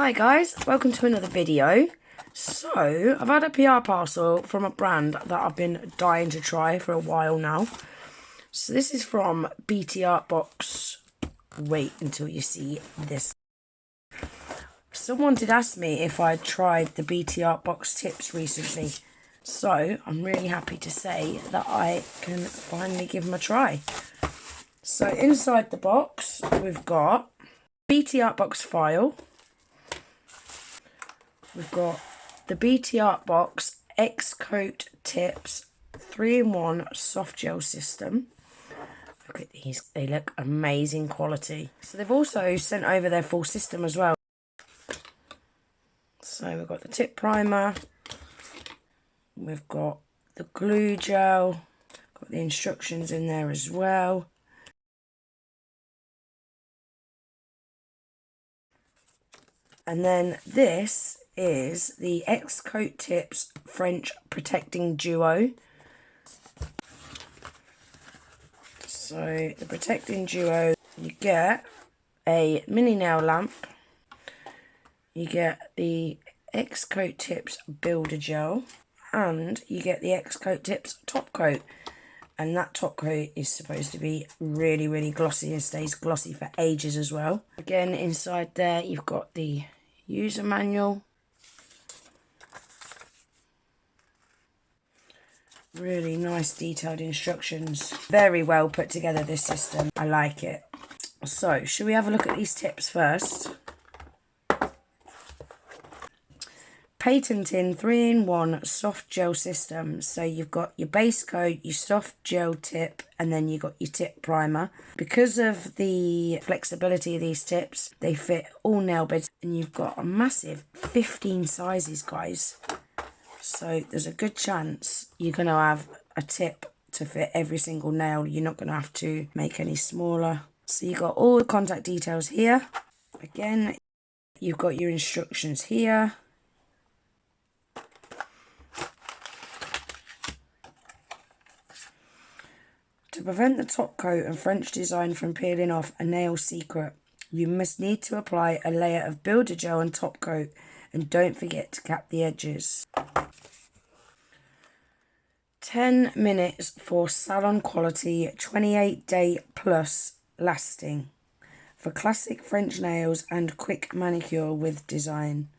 Hi guys, welcome to another video. So, I've had a PR parcel from a brand that I've been dying to try for a while now. So this is from Btartbox. Wait until you see this. Someone did ask me if I'd tried the Btartbox tips recently. So, I'm really happy to say that I can finally give them a try. So, inside the box, we've got Btartbox file. We've got the Btartbox xcoat tips 3-in-1 soft gel system. Look at these, they look amazing quality. So they've also sent over their full system as well. So we've got the tip primer, we've got the glue gel, got the instructions in there as well. And then this is the xcoat tips French protecting duo. So the protecting duo, you get a mini nail lamp, you get the xcoat tips builder gel, and you get the xcoat tips top coat. And that top coat is supposed to be really glossy and stays glossy for ages as well. Again, inside there you've got the user manual. Really nice detailed instructions. Very well put together, this system. I like it. So, should we have a look at these tips first? Patenting 3-in-1 soft gel system. So you've got your base coat, your soft gel tip, and then you've got your tip primer. Because of the flexibility of these tips, they fit all nail beds, and you've got a massive 15 sizes, guys. So there's a good chance you're going to have a tip to fit every single nail. You're not going to have to make any smaller. So you've got all the contact details here. Again, you've got your instructions here. To prevent the top coat and French design from peeling off, a nail secret, you must need to apply a layer of builder gel and top coat, and don't forget to cap the edges. 10 minutes for salon quality, 28-day plus lasting for classic French nails and quick manicure with design.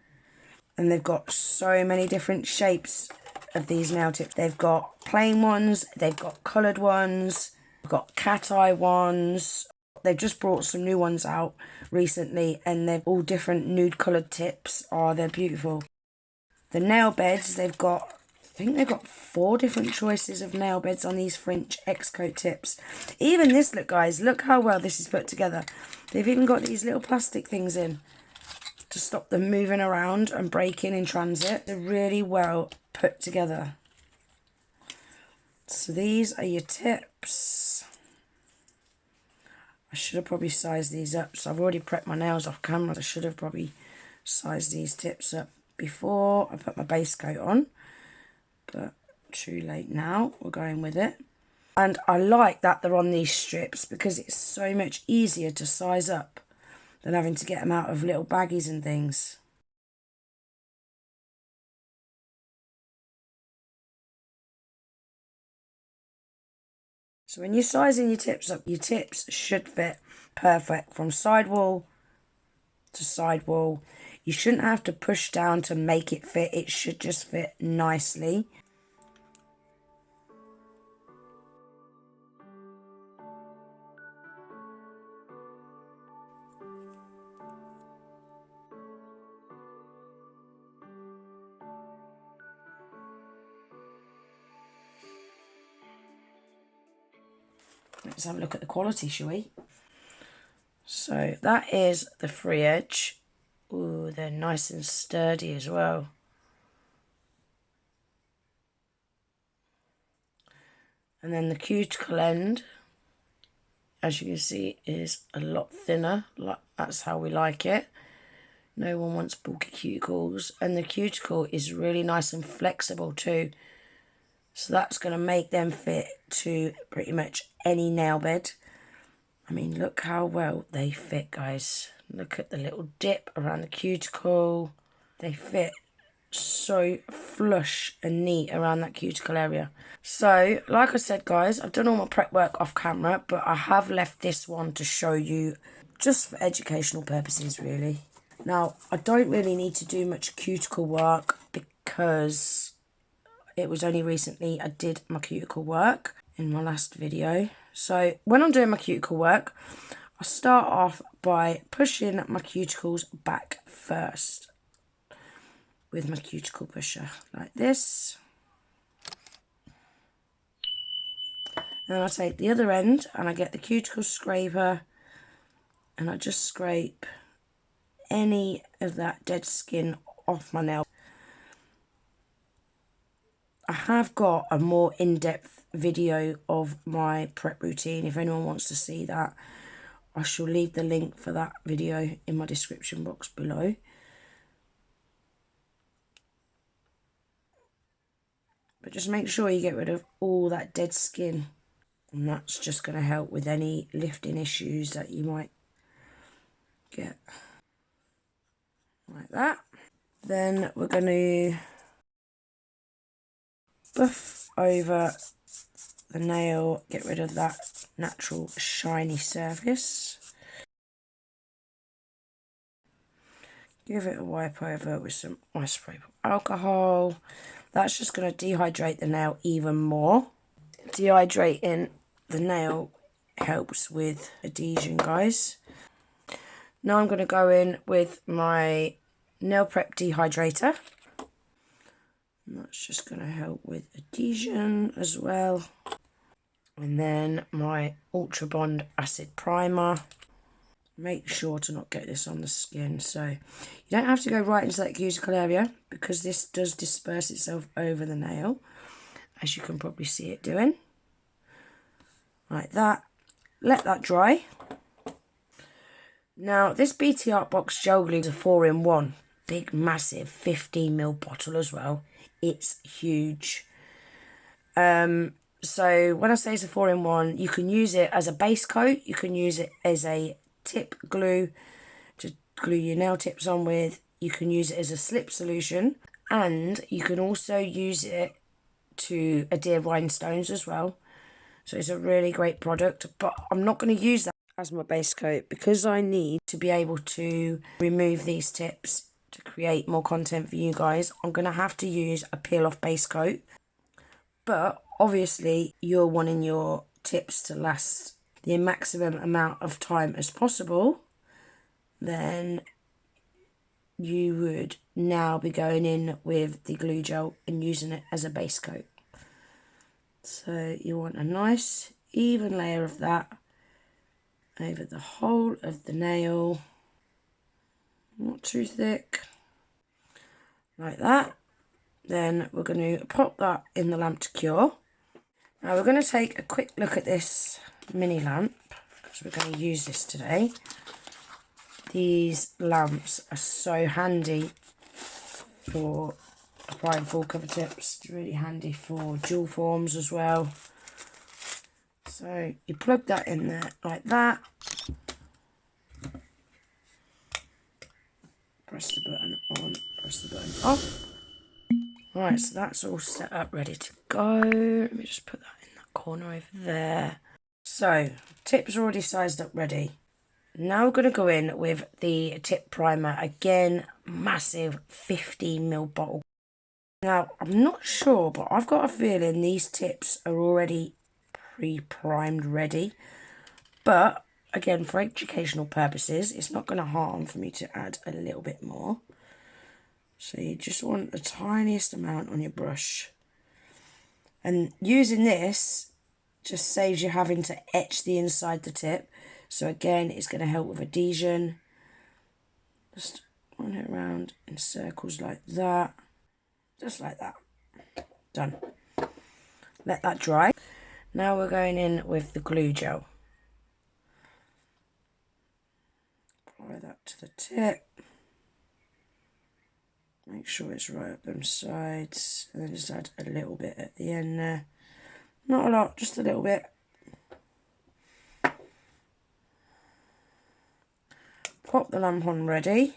And they've got so many different shapes of these nail tips. They've got plain ones, they've got coloured ones, they've got cat eye ones. They've just brought some new ones out recently, and they're all different nude coloured tips. Oh, they're beautiful. The nail beds, they've got, I think they've got 4 different choices of nail beds on these French xcoat tips. Even this, look guys, look how well this is put together. They've even got these little plastic things in to stop them moving around and breaking in transit. They're really well put together. So these are your tips. I should have probably sized these up. So I've already prepped my nails off camera. I should have probably sized these tips up before I put my base coat on. But too late now. We're going with it. And I like that they're on these strips because it's so much easier to size up than having to get them out of little baggies and things. So when you're sizing your tips up, your tips should fit perfect from sidewall to sidewall. You shouldn't have to push down to make it fit. It should just fit nicely. Let's have a look at the quality, shall we? So that is the free edge. Ooh, they're nice and sturdy as well. And then the cuticle end, as you can see, is a lot thinner. That's how we like it. No one wants bulky cuticles. And the cuticle is really nice and flexible too. So that's going to make them fit to pretty much any nail bed. I mean, look how well they fit, guys. Look at the little dip around the cuticle. They fit so flush and neat around that cuticle area. So, like I said, guys, I've done all my prep work off camera, but I have left this one to show you just for educational purposes, really. Now, I don't really need to do much cuticle work because it was only recently I did my cuticle work in my last video. So, when I'm doing my cuticle work, I start off by pushing my cuticles back first with my cuticle pusher, like this. Then I take the other end and I get the cuticle scraper and I just scrape any of that dead skin off my nail. I have got a more in-depth video of my prep routine. If anyone wants to see that, I shall leave the link for that video in my description box below. But just make sure you get rid of all that dead skin. And that's just going to help with any lifting issues that you might get. Like that. Then we're going to buff over the nail, get rid of that natural shiny surface. Give it a wipe over with some isopropyl alcohol. That's just going to dehydrate the nail even more. Dehydrating the nail helps with adhesion, guys. Now I'm going to go in with my nail prep dehydrator. And that's just going to help with adhesion as well. And then my Ultra Bond acid primer. Make sure to not get this on the skin. So you don't have to go right into that cuticle area because this does disperse itself over the nail, as you can probably see it doing. Like that. Let that dry. Now this Btartbox gel glue is a 4-in-1. Big, massive 15ml bottle as well. It's huge. So when I say it's a 4-in-1, you can use it as a base coat. You can use it as a tip glue to glue your nail tips on with. You can use it as a slip solution. And you can also use it to adhere rhinestones as well. So it's a really great product. But I'm not going to use that as my base coat because I need to be able to remove these tips to create more content for you guys. I'm going to have to use a peel off base coat. But obviously you're wanting your tips to last the maximum amount of time as possible, then you would now be going in with the glue gel and using it as a base coat. So you want a nice even layer of that over the whole of the nail, not too thick, like that. Then we're going to pop that in the lamp to cure. Now we're going to take a quick look at this mini lamp because we're going to use this today. These lamps are so handy for applying full cover tips. It's really handy for dual forms as well. So you plug that in there like that. Press the button on, press the button off. Right, so that's all set up, ready to go. Let me just put that in that corner over there. So, tips are already sized up, ready. Now we're going to go in with the tip primer. Again, massive 15ml bottle. Now, I'm not sure, but I've got a feeling these tips are already pre-primed ready. But, again, for educational purposes, it's not going to harm for me to add a little bit more. So you just want the tiniest amount on your brush. And using this just saves you having to etch the inside the tip. So again, it's going to help with adhesion. Just run it around in circles like that. Just like that. Done. Let that dry. Now we're going in with the glue gel. Apply that to the tip. Make sure it's right up them sides, and then just add a little bit at the end there. Not a lot, just a little bit. Pop the lamp on ready.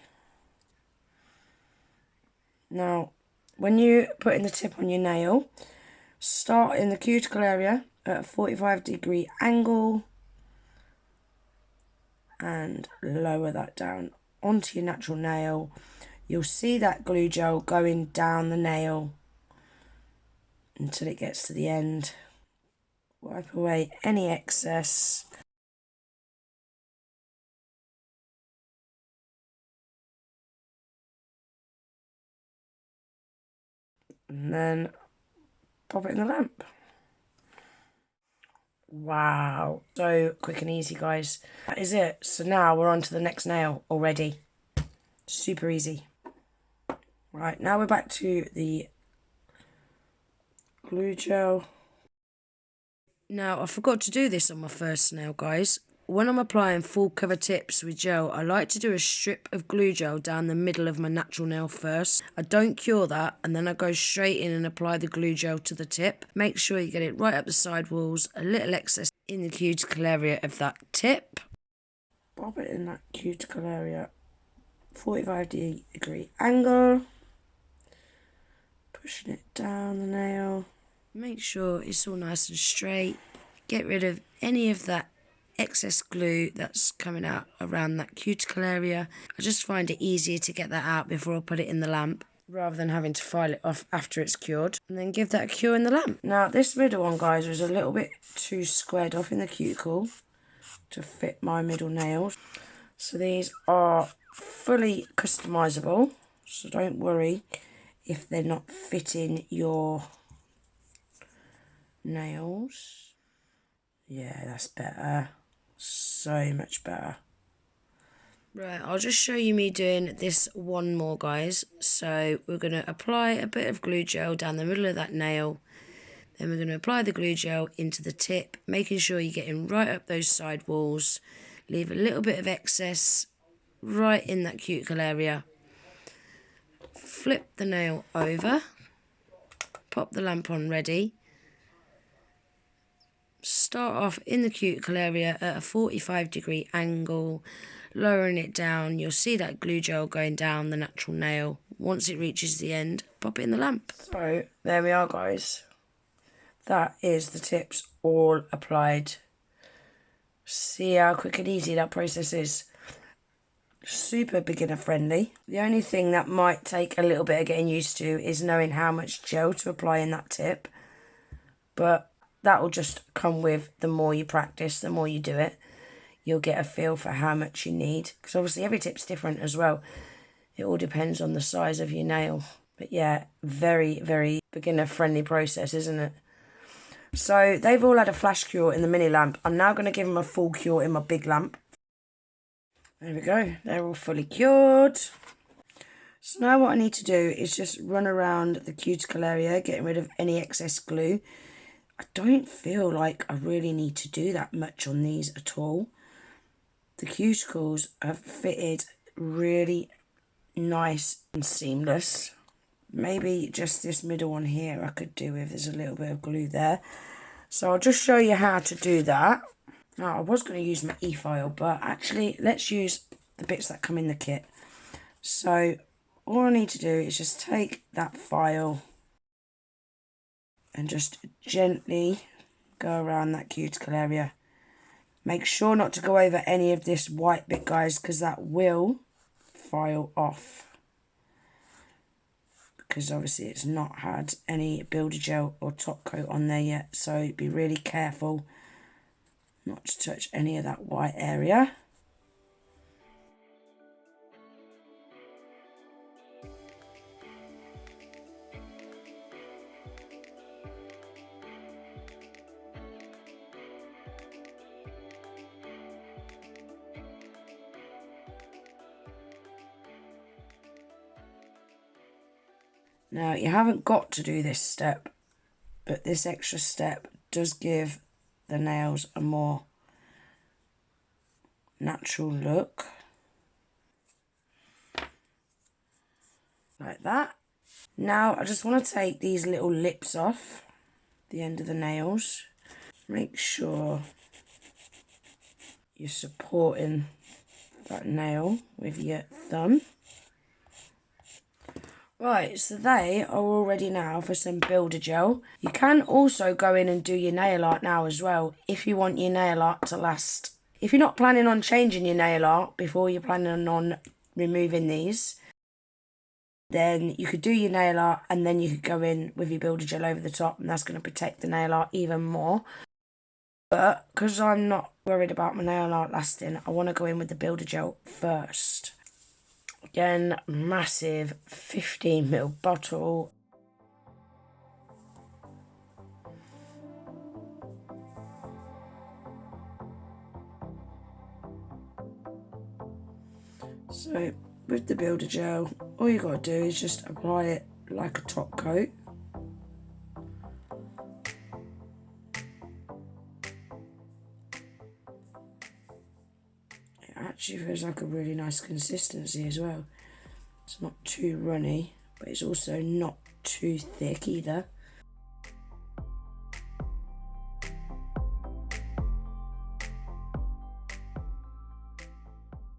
Now, when you put in the tip on your nail, start in the cuticle area at a 45-degree angle and lower that down onto your natural nail. You'll see that glue gel going down the nail until it gets to the end. Wipe away any excess. And then pop it in the lamp. Wow, so quick and easy, guys. That is it. So now we're on to the next nail already. Super easy. Right, now we're back to the glue gel. Now, I forgot to do this on my first nail, guys. When I'm applying full cover tips with gel, I like to do a strip of glue gel down the middle of my natural nail first. I don't cure that, and then I go straight in and apply the glue gel to the tip. Make sure you get it right up the side walls, a little excess in the cuticle area of that tip. Pop it in that cuticle area, 45-degree angle. Pushing it down the nail. Make sure it's all nice and straight. Get rid of any of that excess glue that's coming out around that cuticle area. I just find it easier to get that out before I put it in the lamp, rather than having to file it off after it's cured, and then give that a cure in the lamp. Now, this middle one, guys, was a little bit too squared off in the cuticle to fit my middle nails. So these are fully customizable, so don't worry if they're not fitting your nails. Yeah, that's better. So much better. Right, I'll just show you me doing this one more, guys. So we're going to apply a bit of glue gel down the middle of that nail. Then we're going to apply the glue gel into the tip, making sure you're getting right up those side walls. Leave a little bit of excess right in that cuticle area. Flip the nail over. Pop the lamp on ready. Start off in the cuticle area at a 45-degree angle, lowering it down. You'll see that glue gel going down the natural nail. Once it reaches the end, pop it in the lamp. So there we are, guys. That is the tips all applied. See how quick and easy that process is. Super beginner friendly. The only thing that might take a little bit of getting used to is knowing how much gel to apply in that tip. But that will just come with the more you practice, the more you do it. You'll get a feel for how much you need. Because obviously every tip's different as well. It all depends on the size of your nail. But yeah, very, very beginner friendly process, isn't it? So they've all had a flash cure in the mini lamp. I'm now going to give them a full cure in my big lamp. There we go. They're all fully cured. So now what I need to do is just run around the cuticle area, getting rid of any excess glue. I don't feel like I really need to do that much on these at all. The cuticles have fitted really nice and seamless. Maybe just this middle one here I could do with. There's a little bit of glue there. So I'll just show you how to do that. Now, I was going to use my e-file, but actually let's use the bits that come in the kit. So all I need to do is just take that file and just gently go around that cuticle area. Make sure not to go over any of this white bit, guys, because that will file off. Because obviously it's not had any builder gel or top coat on there yet. So be really careful not to touch any of that white area. Now, you haven't got to do this step, but this extra step does give the nails a more natural look. Like that. Now, I just want to take these little lips off the end of the nails. Make sure you're supporting that nail with your thumb. Right, so they are all ready now for some builder gel. You can also go in and do your nail art now as well, if you want your nail art to last. If you're not planning on changing your nail art before you're planning on removing these, then you could do your nail art and then you could go in with your builder gel over the top, and that's going to protect the nail art even more. But because I'm not worried about my nail art lasting, I want to go in with the builder gel first. Again, massive 15ml bottle. So with the builder gel, all you got to do is just apply it like a top coat. It actually feels like a really nice consistency as well. It's not too runny, but it's also not too thick either.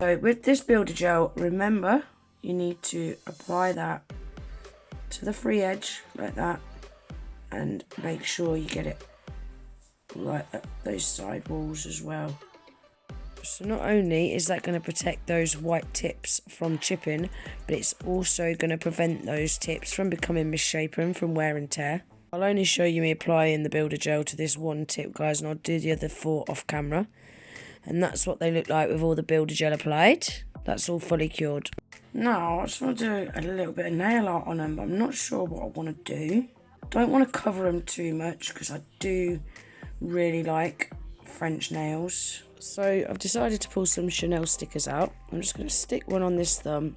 So with this builder gel, remember you need to apply that to the free edge like that, and make sure you get it right at those side walls as well. So not only is that going to protect those white tips from chipping, but it's also going to prevent those tips from becoming misshapen from wear and tear. I'll only show you me applying the builder gel to this one tip, guys, and I'll do the other 4 off camera. And that's what they look like with all the builder gel applied. That's all fully cured. Now, I just want to do a little bit of nail art on them, but I'm not sure what I want to do. I don't want to cover them too much because I do really like French nails. So I've decided to pull some Chanel stickers out. I'm just going to stick one on this thumb,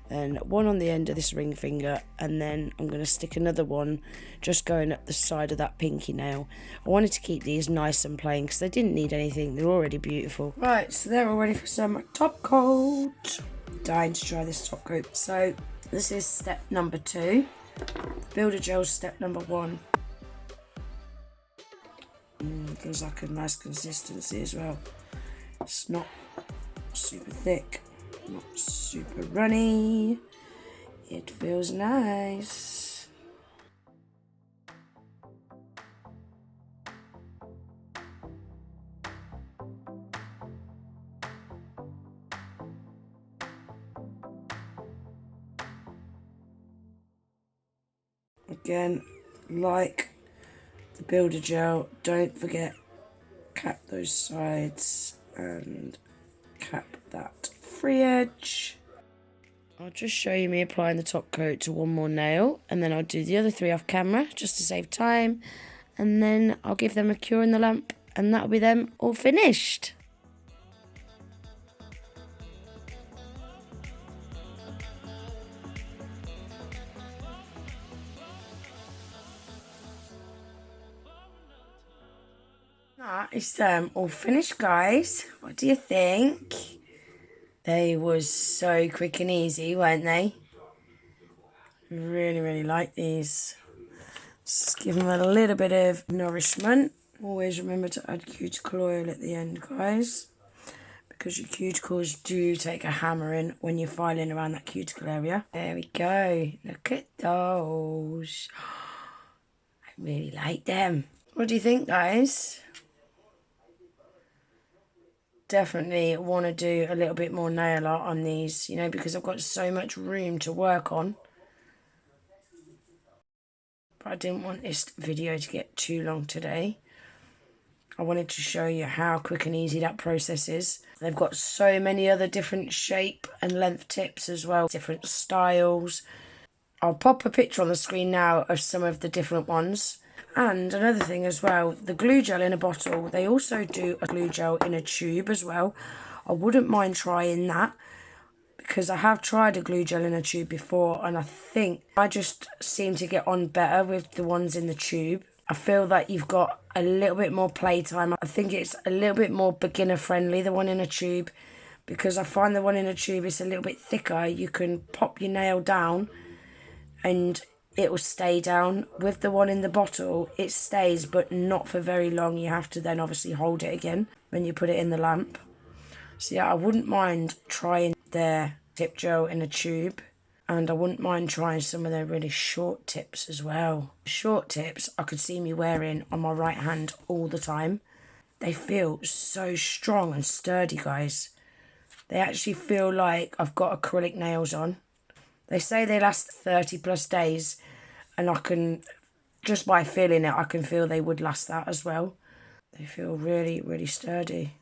then one on the end of this ring finger, and then I'm going to stick another one just going up the side of that pinky nail. I wanted to keep these nice and plain because they didn't need anything. They're already beautiful. Right, so they're all ready for some top coat. Dying to try this top coat. So this is step number 2. Builder gel step number 1. Feels like a nice consistency as well. It's not super thick, not super runny. It feels nice. Again, like the builder gel, don't forget, cap those sides and cap that free edge. I'll just show you me applying the top coat to one more nail, and then I'll do the other 3 off camera just to save time, and then I'll give them a cure in the lamp, and that'll be them all finished. That is them all finished, guys. What do you think? They were so quick and easy, weren't they? Really like these. Just give them a little bit of nourishment. Always remember to add cuticle oil at the end, guys, because your cuticles do take a hammering when you're filing around that cuticle area. There we go. Look at those. I really like them. What do you think, guys? Definitely want to do a little bit more nail art on these, you know, because I've got so much room to work on. But I didn't want this video to get too long today. I wanted to show you how quick and easy that process is. They've got so many other different shape and length tips as well, different styles. I'll pop a picture on the screen now of some of the different ones. And another thing as well, the glue gel in a bottle, they also do a glue gel in a tube as well. I wouldn't mind trying that, because I have tried a glue gel in a tube before, and I think I just seem to get on better with the ones in the tube. I feel that you've got a little bit more playtime. I think it's a little bit more beginner friendly, the one in a tube, because I find the one in a tube is a little bit thicker. You can pop your nail down and it will stay down. With the one in the bottle, it stays, but not for very long. You have to then obviously hold it again when you put it in the lamp. So yeah, I wouldn't mind trying their tip gel in a tube. And I wouldn't mind trying some of their really short tips as well. Short tips I could see me wearing on my right hand all the time. They feel so strong and sturdy, guys. They actually feel like I've got acrylic nails on. They say they last 30 plus days, and I can, just by feeling it, I can feel they would last that as well. They feel really, really sturdy.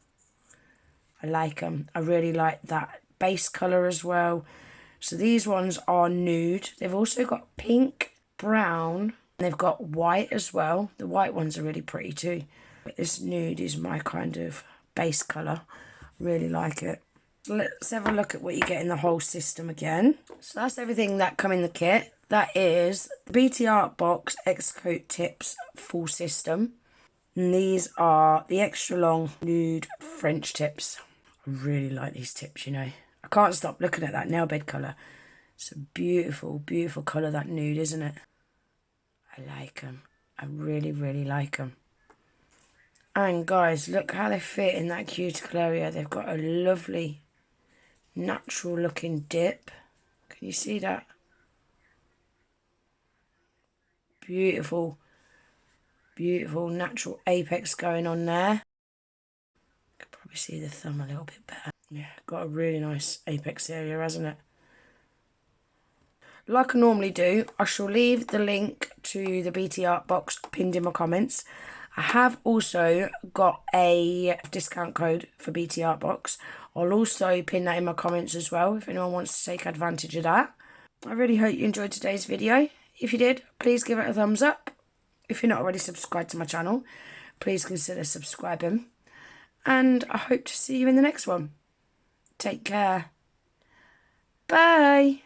I like them. I really like that base colour as well. So these ones are nude. They've also got pink, brown, and they've got white as well. The white ones are really pretty too. But this nude is my kind of base colour. Really like it. Let's have a look at what you get in the whole system again. So that's everything that come in the kit. That is the Btartbox xcoat tips full system. And these are the extra long nude French tips. I really like these tips, you know. I can't stop looking at that nail bed colour. It's a beautiful, beautiful colour, that nude, isn't it? I like them. I really, really like them. And guys, look how they fit in that cuticle area. They've got a lovely, natural looking dip. Can you see that? Beautiful, beautiful natural apex going on there. You can probably see the thumb a little bit better. Yeah, got a really nice apex area, hasn't it? Like I normally do, I shall leave the link to the Btartbox pinned in my comments. I have also got a discount code for Btartbox. I'll also pin that in my comments as well if anyone wants to take advantage of that. I really hope you enjoyed today's video. If you did, please give it a thumbs up. If you're not already subscribed to my channel, please consider subscribing. And I hope to see you in the next one. Take care. Bye.